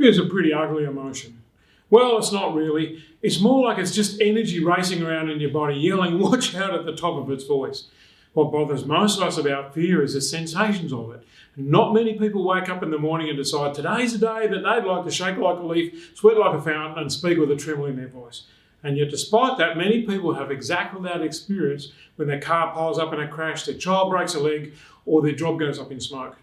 Fear is a pretty ugly emotion. Well, it's not really. It's more like it's just energy racing around in your body, yelling, watch out at the top of its voice. What bothers most of us about fear is the sensations of it. Not many people wake up in the morning and decide today's a day that they'd like to shake like a leaf, sweat like a fountain, and speak with a tremble in their voice. And yet, despite that, many people have exactly that experience when their car piles up in a crash, their child breaks a leg, or their job goes up in smoke.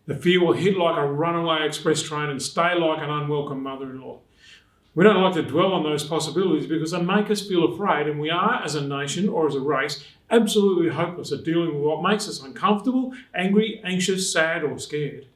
The fear will hit like a runaway express train and stay like an unwelcome mother-in-law. We don't like to dwell on those possibilities because they make us feel afraid, and we are, as a nation or as a race, absolutely hopeless at dealing with what makes us uncomfortable, angry, anxious, sad, or scared.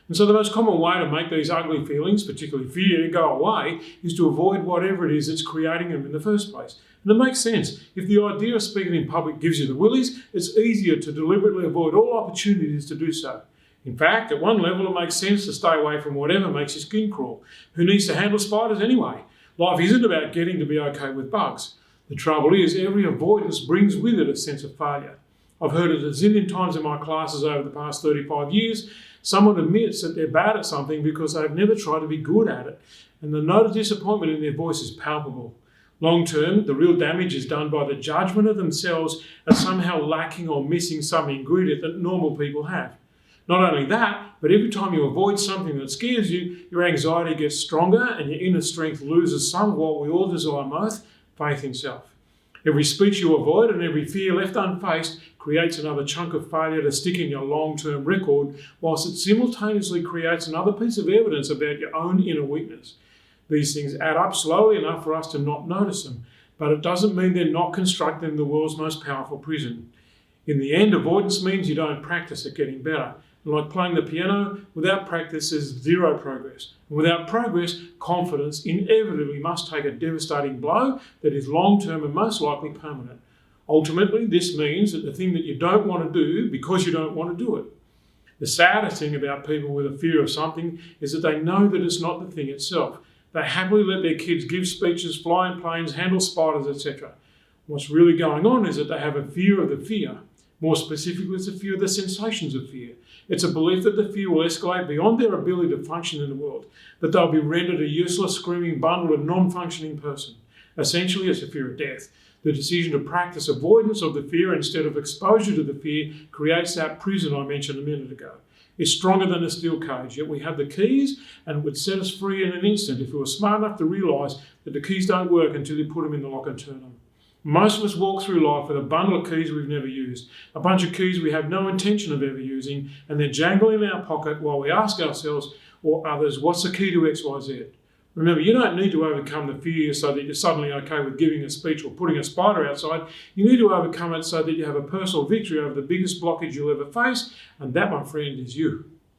And so the most common way to make these ugly feelings, particularly fear, go away is to avoid whatever it is that's creating them in the first place. And it makes sense. If the idea of speaking in public gives you the willies, it's easier to deliberately avoid all opportunities to do so. In fact, at one level, it makes sense to stay away from whatever makes your skin crawl. Who needs to handle spiders anyway? Life isn't about getting to be okay with bugs. The trouble is, every avoidance brings with it a sense of failure. I've heard it a zillion times in my classes over the past 35 years. Someone admits that they're bad at something because they've never tried to be good at it, and the note of disappointment in their voice is palpable. Long term, the real damage is done by the judgment of themselves as somehow lacking or missing some ingredient that normal people have. Not only that, but every time you avoid something that scares you, your anxiety gets stronger and your inner strength loses some of what we all desire most, faith in self. Every speech you avoid and every fear left unfaced creates another chunk of failure to stick in your long-term record, whilst it simultaneously creates another piece of evidence about your own inner weakness. These things add up slowly enough for us to not notice them, but it doesn't mean they're not constructing the world's most powerful prison. In the end, avoidance means you don't practice at getting better. And like playing the piano, without practice is zero progress. And without progress, confidence inevitably must take a devastating blow that is long-term and most likely permanent. Ultimately, this means that the thing that you don't want to do because you don't want to do it. The saddest thing about people with a fear of something is that they know that it's not the thing itself. They happily let their kids give speeches, fly in planes, handle spiders, etc. What's really going on is that they have a fear of the fear. More specifically, it's a fear of the sensations of fear. It's a belief that the fear will escalate beyond their ability to function in the world, that they'll be rendered a useless, screaming bundle of non-functioning person. Essentially, it's a fear of death. The decision to practice avoidance of the fear instead of exposure to the fear creates that prison I mentioned a minute ago. It's stronger than a steel cage, yet we have the keys and it would set us free in an instant if we were smart enough to realise that the keys don't work until you put them in the lock and turn them. Most of us walk through life with a bundle of keys we've never used, a bunch of keys we have no intention of ever using, and they're jangling in our pocket while we ask ourselves or others, what's the key to XYZ? Remember, you don't need to overcome the fear so that you're suddenly okay with giving a speech or putting a spider outside. You need to overcome it so that you have a personal victory over the biggest blockage you'll ever face, and that, my friend, is you.